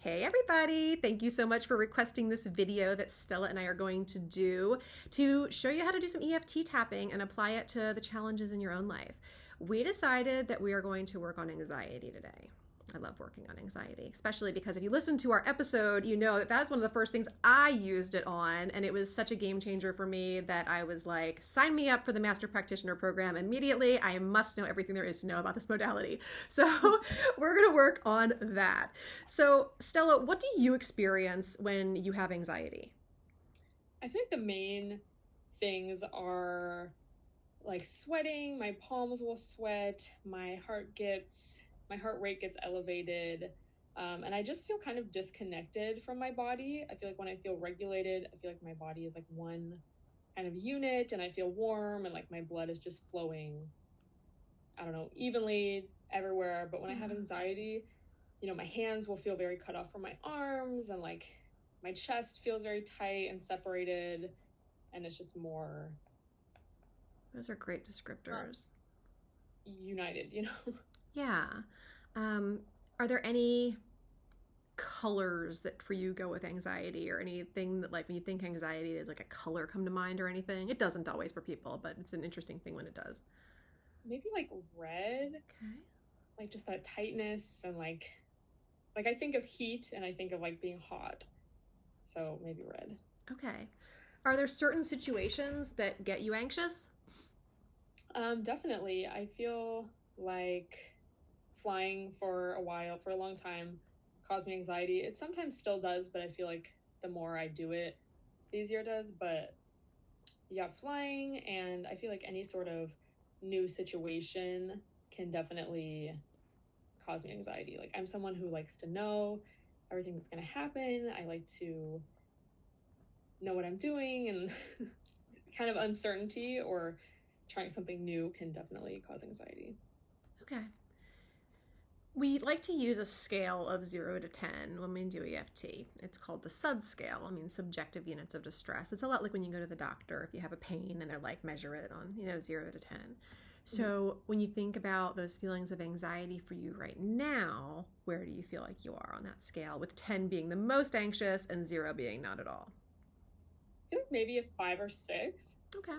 Hey everybody! Thank you so much for requesting this video that Stella and I are going to do to show you how to do some EFT tapping and apply it to the challenges in your own life. We decided that we are going to work on anxiety today. I love working on anxiety, especially because if you listen to our episode, you know that that's one of the first things I used it on, and it was such a game changer for me that I was like, sign me up for the Master Practitioner program immediately. I must know everything there is to know about this modality. So we're going to work on that. So Stella, what do you experience when you have anxiety? I think the main things are like sweating, my palms will sweat, my heart rate gets elevated, and I just feel kind of disconnected from my body. I feel like when I feel regulated, I feel like my body is like one kind of unit, and I feel warm, and like my blood is just flowing, I don't know, evenly everywhere. But when I have anxiety, my hands will feel very cut off from my arms, and like my chest feels very tight and separated, and it's just more... Those are great descriptors. United, Yeah. Are there any colors that for you go with anxiety, or anything that, like, when you think anxiety, there's like a color come to mind or anything? It doesn't always for people, but it's an interesting thing when it does. Maybe like red. Okay. Like just that tightness, and like I think of heat and I think of like being hot. So maybe red. Okay. Are there certain situations that get you anxious? Definitely. I feel like flying for a long time, caused me anxiety. It sometimes still does, but I feel like the more I do it, the easier it does. But yeah, flying, and I feel like any sort of new situation can definitely cause me anxiety. Like, I'm someone who likes to know everything that's going to happen. I like to know what I'm doing, and kind of uncertainty or trying something new can definitely cause anxiety. Okay. We like to use a scale of 0 to 10 when we do EFT. It's called the SUD scale. Subjective units of distress. It's a lot like when you go to the doctor, if you have a pain and they're like, measure it on, 0 to 10. So when you think about those feelings of anxiety for you right now, where do you feel like you are on that scale, with 10 being the most anxious and 0 being not at all? I feel like maybe a 5 or 6. Okay.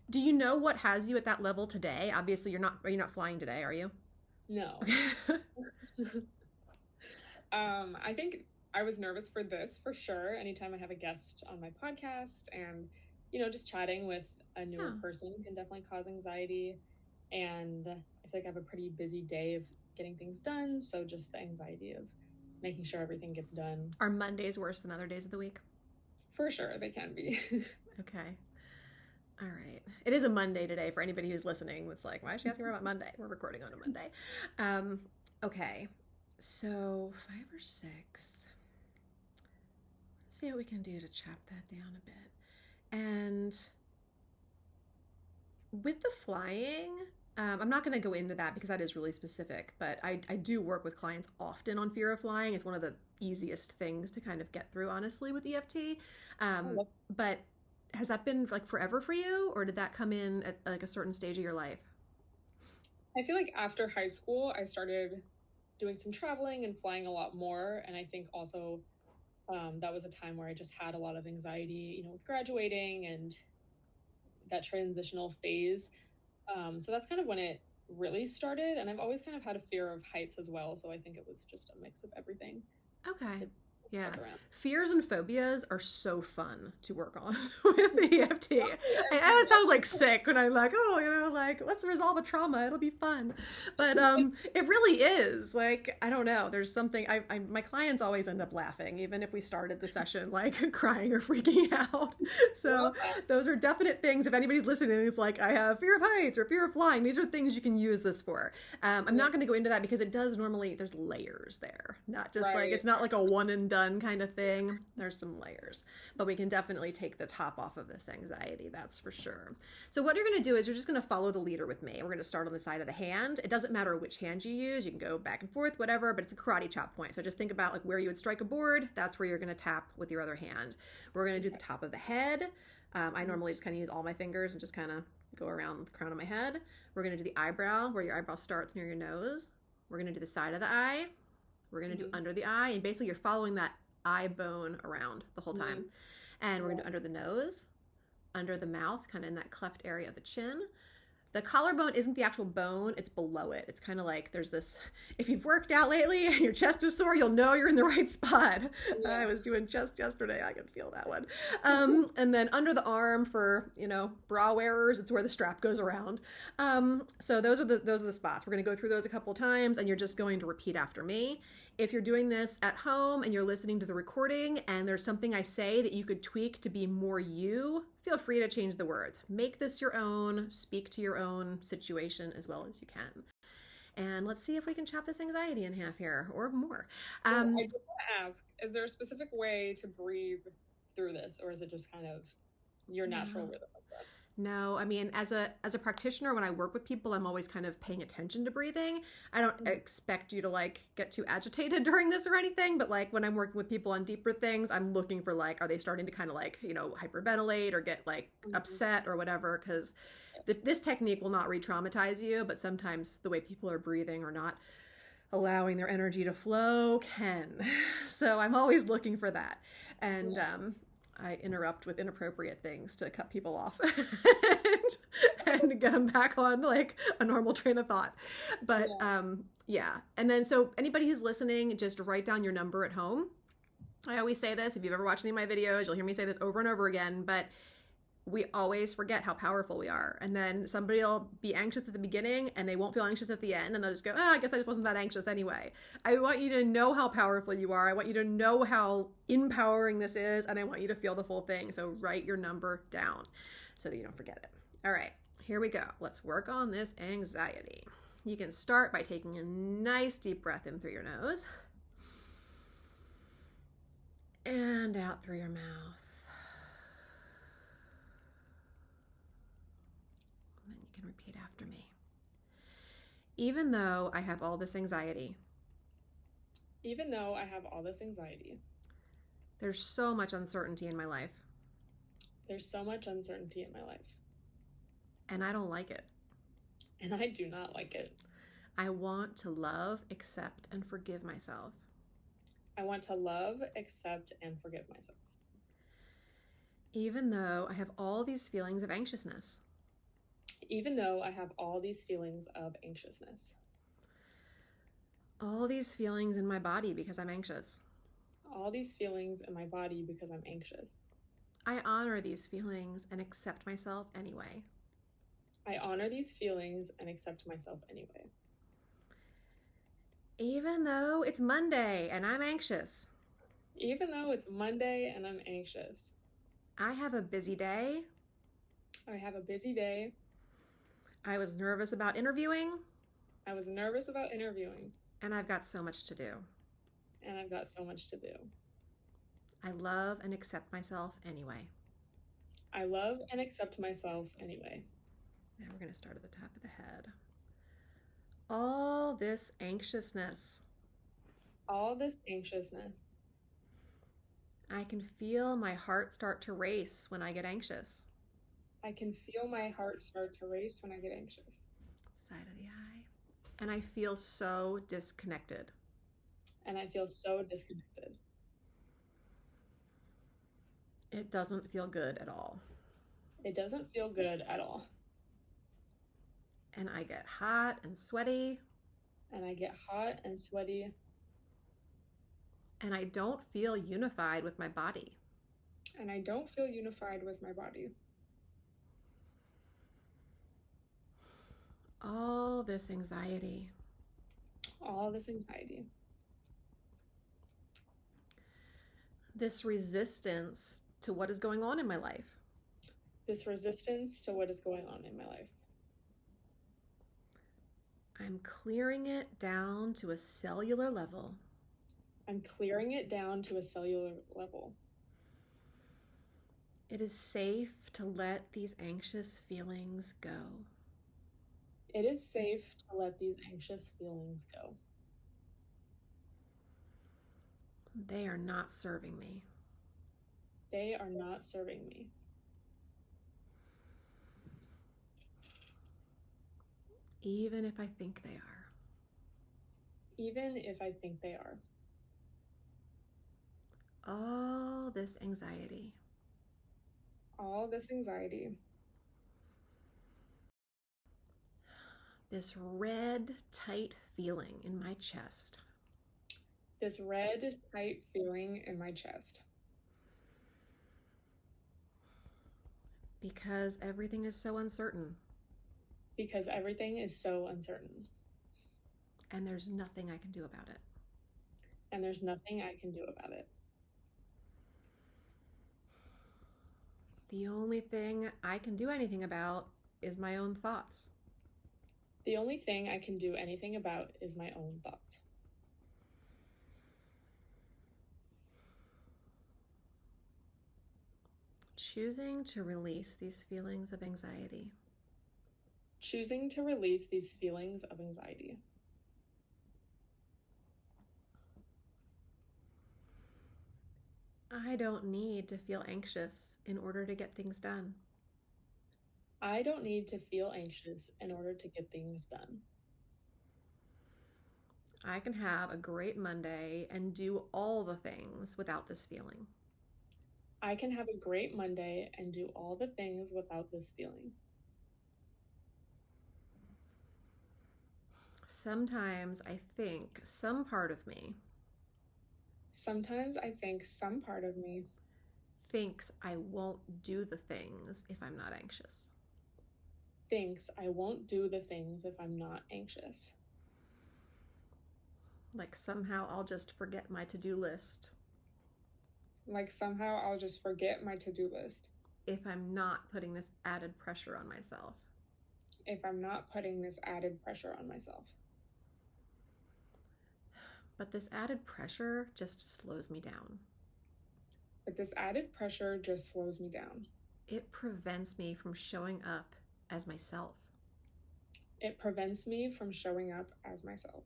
Do you know what has you at that level today? Obviously, are you not flying today, are you? No. I think I was nervous for this for sure. Anytime I have a guest on my podcast, and, just chatting with a newer person can definitely cause anxiety. And I feel like I have a pretty busy day of getting things done. So just the anxiety of making sure everything gets done. Are Mondays worse than other days of the week? For sure, they can be. Okay. All right. It is a Monday today for anybody who's listening. That's like, why is she asking me about Monday? We're recording on a Monday. Okay. So 5 or 6. Let's see what we can do to chop that down a bit. And with the flying, I'm not going to go into that because that is really specific, but I do work with clients often on fear of flying. It's one of the easiest things to kind of get through, honestly, with EFT. But has that been like forever for you, or did that come in at like a certain stage of your life? I feel like after high school, I started doing some traveling and flying a lot more. And I think also that was a time where I just had a lot of anxiety, with graduating and that transitional phase. So that's kind of when it really started. And I've always kind of had a fear of heights as well. So I think it was just a mix of everything. Okay. Yeah. Fears and phobias are so fun to work on with EFT. And it sounds like sick when I'm like, let's resolve a trauma. It'll be fun. But it really is. Like, I don't know. There's something, my clients always end up laughing, even if we started the session like crying or freaking out. So those are definite things. If anybody's listening, it's like, I have fear of heights or fear of flying. These are things you can use this for. I'm not going to go into that because it does normally, there's layers there. Not just like, it's not like a one and done kind of thing. There's some layers, but we can definitely take the top off of this anxiety, that's for sure. So what you're going to do is you're just going to follow the leader with me. We're going to start on the side of the hand. It doesn't matter which hand you use. You can go back and forth, whatever, but it's a karate chop point. So just think about like where you would strike a board. That's where you're going to tap with your other hand. We're going to do the top of the head. I normally just kind of use all my fingers and just kind of go around the crown of my head. We're going to do the eyebrow, where your eyebrow starts near your nose. We're going to do the side of the eye. We're going to do under the eye, and basically you're following that eye bone around the whole time. And we're going to do under the nose, under the mouth, kind of in that cleft area of the chin. The collarbone isn't the actual bone, it's below it. It's kind of like there's this, if you've worked out lately and your chest is sore, you'll know you're in the right spot. Yeah. I was doing chest yesterday, I could feel that one. And then under the arm for, bra wearers, it's where the strap goes around. So those are the spots. We're gonna go through those a couple times, and you're just going to repeat after me. If you're doing this at home and you're listening to the recording and there's something I say that you could tweak to be more you, feel free to change the words. Make this your own, speak to your own situation as well as you can. And let's see if we can chop this anxiety in half here or more. I just want to ask, is there a specific way to breathe through this, or is it just kind of your natural rhythm of breath? No, I mean, as a practitioner, when I work with people, I'm always kind of paying attention to breathing. I don't expect you to get too agitated during this or anything, but when I'm working with people on deeper things, I'm looking for are they starting to kind of hyperventilate or get upset or whatever, because this technique will not re-traumatize you, but sometimes the way people are breathing or not allowing their energy to flow can. So I'm always looking for that. And I interrupt with inappropriate things to cut people off and get them back on a normal train of thought. But yeah. And then, so anybody who's listening, just write down your number at home. I always say this, if you've ever watched any of my videos, you'll hear me say this over and over again, but we always forget how powerful we are. And then somebody will be anxious at the beginning and they won't feel anxious at the end, and they'll just go, I guess I just wasn't that anxious anyway. I want you to know how powerful you are. I want you to know how empowering this is, and I want you to feel the full thing. So write your number down so that you don't forget it. All right, here we go. Let's work on this anxiety. You can start by taking a nice deep breath in through your nose and out through your mouth. Repeat after me. Even though I have all this anxiety. Even though I have all this anxiety. There's so much uncertainty in my life. There's so much uncertainty in my life. And I don't like it. And I do not like it. I want to love, accept, and forgive myself. I want to love, accept, and forgive myself. Even though I have all these feelings of anxiousness. Even though I have all these feelings of anxiousness. All these feelings in my body because I'm anxious. All these feelings in my body because I'm anxious. I honor these feelings and accept myself anyway. I honor these feelings and accept myself anyway. Even though it's Monday and I'm anxious. Even though it's Monday and I'm anxious. I have a busy day. I have a busy day. I was nervous about interviewing. I was nervous about interviewing. And I've got so much to do. And I've got so much to do. I love and accept myself anyway. I love and accept myself anyway. Now we're going to start at the top of the head. All this anxiousness. All this anxiousness. I can feel my heart start to race when I get anxious. I can feel my heart start to race when I get anxious. Side of the eye. And I feel so disconnected. And I feel so disconnected. It doesn't feel good at all. It doesn't feel good at all. And I get hot and sweaty. And I get hot and sweaty. And I don't feel unified with my body. And I don't feel unified with my body. All this anxiety. All this anxiety. This resistance to what is going on in my life. This resistance to what is going on in my life. I'm clearing it down to a cellular level. I'm clearing it down to a cellular level. It is safe to let these anxious feelings go. It is safe to let these anxious feelings go. They are not serving me. They are not serving me. Even if I think they are. even if I think they are. All this anxiety. All this anxiety. This red, tight feeling in my chest. This red, tight feeling in my chest. Because everything is so uncertain. Because everything is so uncertain. And there's nothing I can do about it. And there's nothing I can do about it. The only thing I can do anything about is my own thoughts. The only thing I can do anything about is my own thoughts. Choosing to release these feelings of anxiety. Choosing to release these feelings of anxiety. I don't need to feel anxious in order to get things done. I don't need to feel anxious in order to get things done. I can have a great Monday and do all the things without this feeling. I can have a great Monday and do all the things without this feeling. Sometimes I think some part of me thinks I won't do the things if I'm not anxious. Thinks I won't do the things if I'm not anxious. Like somehow I'll just forget my to-do list. Like somehow I'll just forget my to-do list. If I'm not putting this added pressure on myself. If I'm not putting this added pressure on myself. But this added pressure just slows me down. But this added pressure just slows me down. It prevents me from showing up as myself. It prevents me from showing up as myself.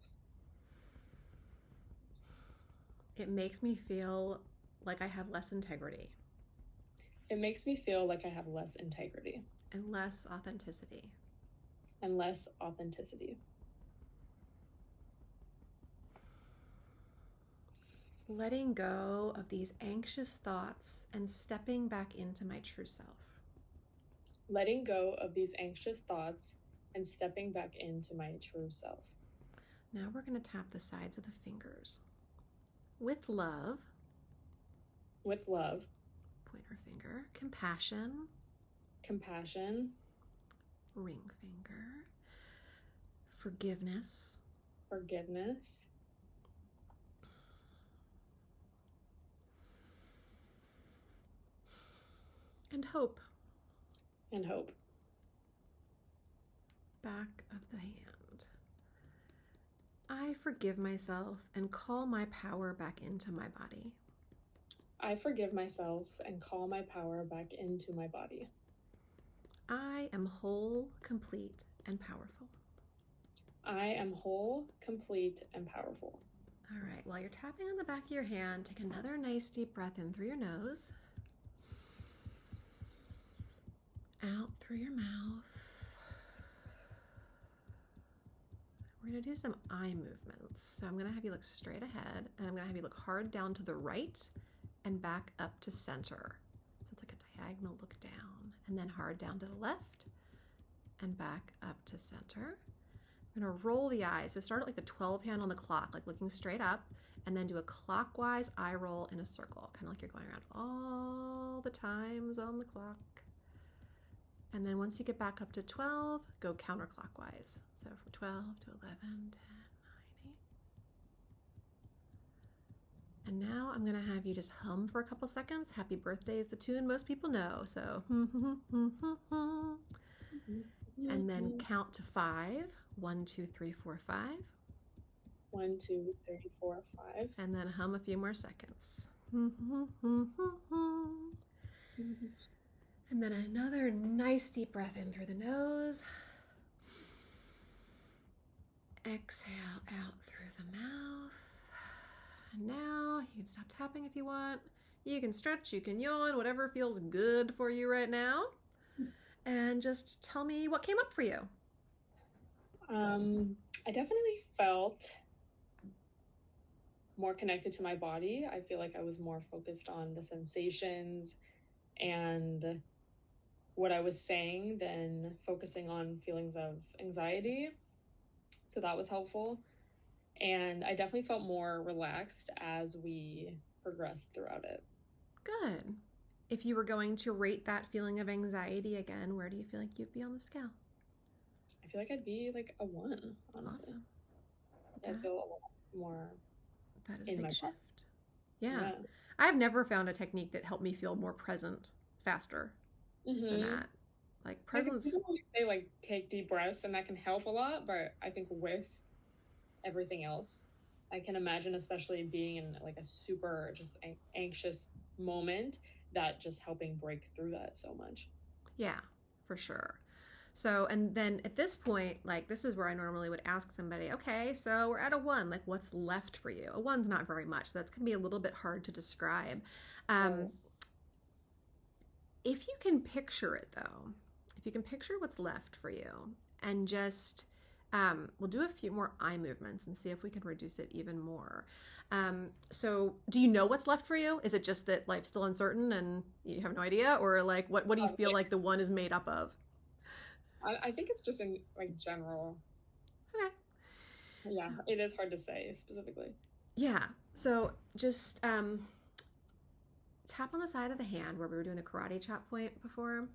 It makes me feel like I have less integrity. It makes me feel like I have less integrity. And less authenticity. And less authenticity. Letting go of these anxious thoughts and stepping back into my true self. Letting go of these anxious thoughts and stepping back into my true self. Now we're going to tap the sides of the fingers. With love. With love. Pointer finger. Compassion. Compassion. Ring finger. Forgiveness. Forgiveness. And hope. And hope. Back of the hand. I forgive myself and call my power back into my body. I forgive myself and call my power back into my body. I am whole, complete, and powerful. I am whole, complete, and powerful. All right, while you're tapping on the back of your hand, take another nice deep breath in through your nose. Out through your mouth. We're going to do some eye movements. So I'm going to have you look straight ahead, and I'm going to have you look hard down to the right and back up to center. So it's like a diagonal look down, and then hard down to the left and back up to center. I'm going to roll the eyes. So start at like the 12 hand on the clock, like looking straight up, and then do a clockwise eye roll in a circle, kind of like you're going around all the times on the clock. And then once you get back up to 12, go counterclockwise. So from 12 to 11, 10, 9, 8. And now I'm going to have you just hum for a couple seconds. Happy Birthday is the tune most people know. So, and then count to 5. 1, 2, 3, 4, 5. 1, 2, 3, 4, 5. And then hum a few more seconds. And then another nice deep breath in through the nose. Exhale out through the mouth. And now you can stop tapping if you want. You can stretch, you can yawn, whatever feels good for you right now. And just tell me what came up for you. I definitely felt more connected to my body. I feel like I was more focused on the sensations and what I was saying than focusing on feelings of anxiety. So that was helpful. And I definitely felt more relaxed as we progressed throughout it. Good. If you were going to rate that feeling of anxiety again, where do you feel like you'd be on the scale? I feel like I'd be like a 1, honestly. Awesome. I feel a lot more. That is a big shift. Yeah. I've never found a technique that helped me feel more present faster than that. Like presence. They like take deep breaths, and that can help a lot. But I think with everything else, I can imagine, especially being in like a super just anxious moment, that just helping break through that so much. Yeah, for sure. So, and then at this point, like this is where I normally would ask somebody, okay, so we're at a 1, like what's left for you? A 1's not very much, so that's going to be a little bit hard to describe. If you can picture it though, if you can picture what's left for you and just, we'll do a few more eye movements and see if we can reduce it even more. So do you know what's left for you? Is it just that life's still uncertain and you have no idea? Or like, what do you feel like the 1 is made up of? I think it's just in like general. Okay. Yeah, so, it is hard to say specifically. Yeah. So just tap on the side of the hand where we were doing the karate chop point before.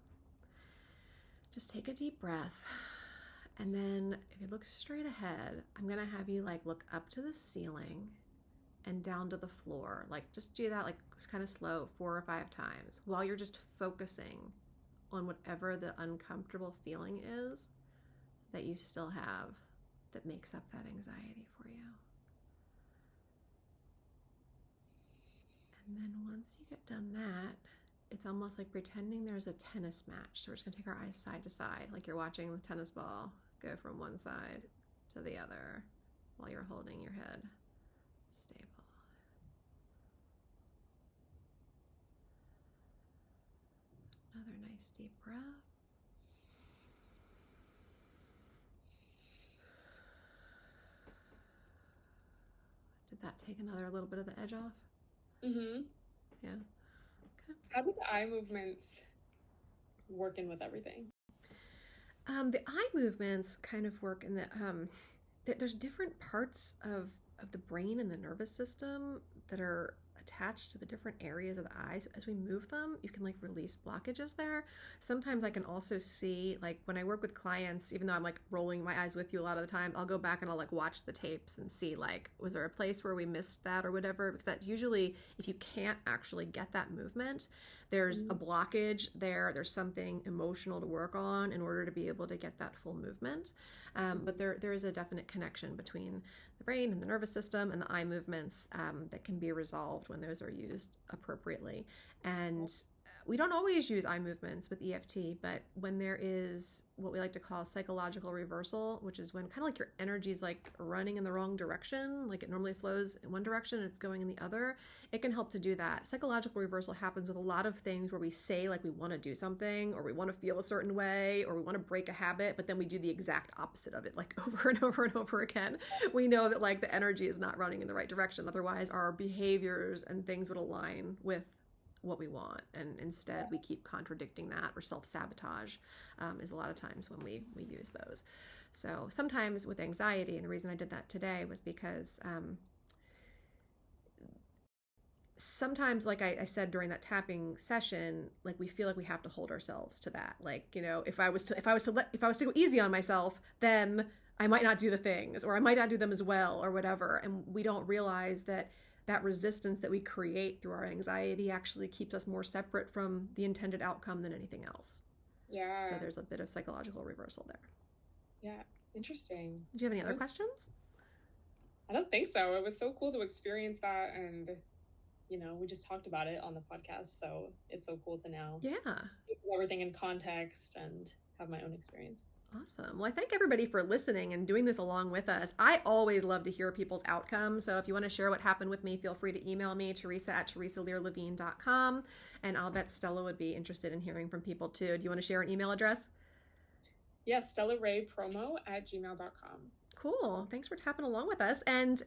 Just take a deep breath. And then if you look straight ahead, I'm going to have you like look up to the ceiling and down to the floor. Like just do that like kind of slow 4 or 5 times while you're just focusing on whatever the uncomfortable feeling is that you still have that makes up that anxiety for you. And then once you get done that, it's almost like pretending there's a tennis match. So we're just going to take our eyes side to side, like you're watching the tennis ball go from one side to the other while you're holding your head stable. Another nice deep breath. Did that take another little bit of the edge off? Mm-hmm. Yeah. Okay. How do the eye movements work in with everything? The eye movements kind of work in that there's different parts of the brain and the nervous system that are attached to the different areas of the eyes. As we move them, you can like release blockages there. Sometimes I can also see, like when I work with clients, even though I'm like rolling my eyes with you a lot of the time, I'll go back and I'll like watch the tapes and see like, was there a place where we missed that or whatever? Because that usually, if you can't actually get that movement, there's a blockage there. There's something emotional to work on in order to be able to get that full movement. But there is a definite connection between the brain and the nervous system and the eye movements that can be resolved when those are used appropriately. And we don't always use eye movements with EFT, but when there is what we like to call psychological reversal, which is when kind of like your energy is like running in the wrong direction, like it normally flows in one direction and it's going in the other, it can help to do that. Psychological reversal happens with a lot of things where we say like we want to do something or we want to feel a certain way or we want to break a habit, but then we do the exact opposite of it like over and over and over again. We know that like the energy is not running in the right direction. Otherwise our behaviors and things would align with what we want, and instead we keep contradicting that, or self-sabotage is a lot of times when we use those. So sometimes with anxiety, and the reason I did that today was because sometimes, like I said during that tapping session, like we feel like we have to hold ourselves to that. Like, you know, if I was to go easy on myself, then I might not do the things, or I might not do them as well, or whatever. And we don't realize that resistance that we create through our anxiety actually keeps us more separate from the intended outcome than anything else. Yeah. So there's a bit of psychological reversal there. Yeah. Interesting. Do you have any other questions? I don't think so. It was so cool to experience that. And, you know, we just talked about it on the podcast. So it's so cool to now put everything in context and have my own experience. Awesome. Well, I thank everybody for listening and doing this along with us. I always love to hear people's outcomes. So if you want to share what happened with me, feel free to email me, Theresa@TheresaLearLevine.com. And I'll bet Stella would be interested in hearing from people too. Do you want to share an email address? Yes, StellaRaePromo@gmail.com. Cool. Thanks for tapping along with us. And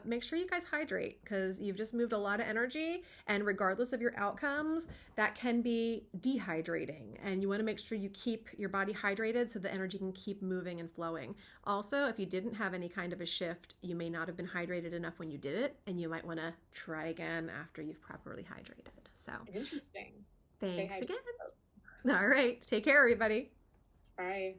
make sure you guys hydrate because you've just moved a lot of energy. And regardless of your outcomes, that can be dehydrating. And you want to make sure you keep your body hydrated so the energy can keep moving and flowing. Also, if you didn't have any kind of a shift, you may not have been hydrated enough when you did it. And you might want to try again after you've properly hydrated. So interesting. Thanks again. All right. Take care, everybody. Bye.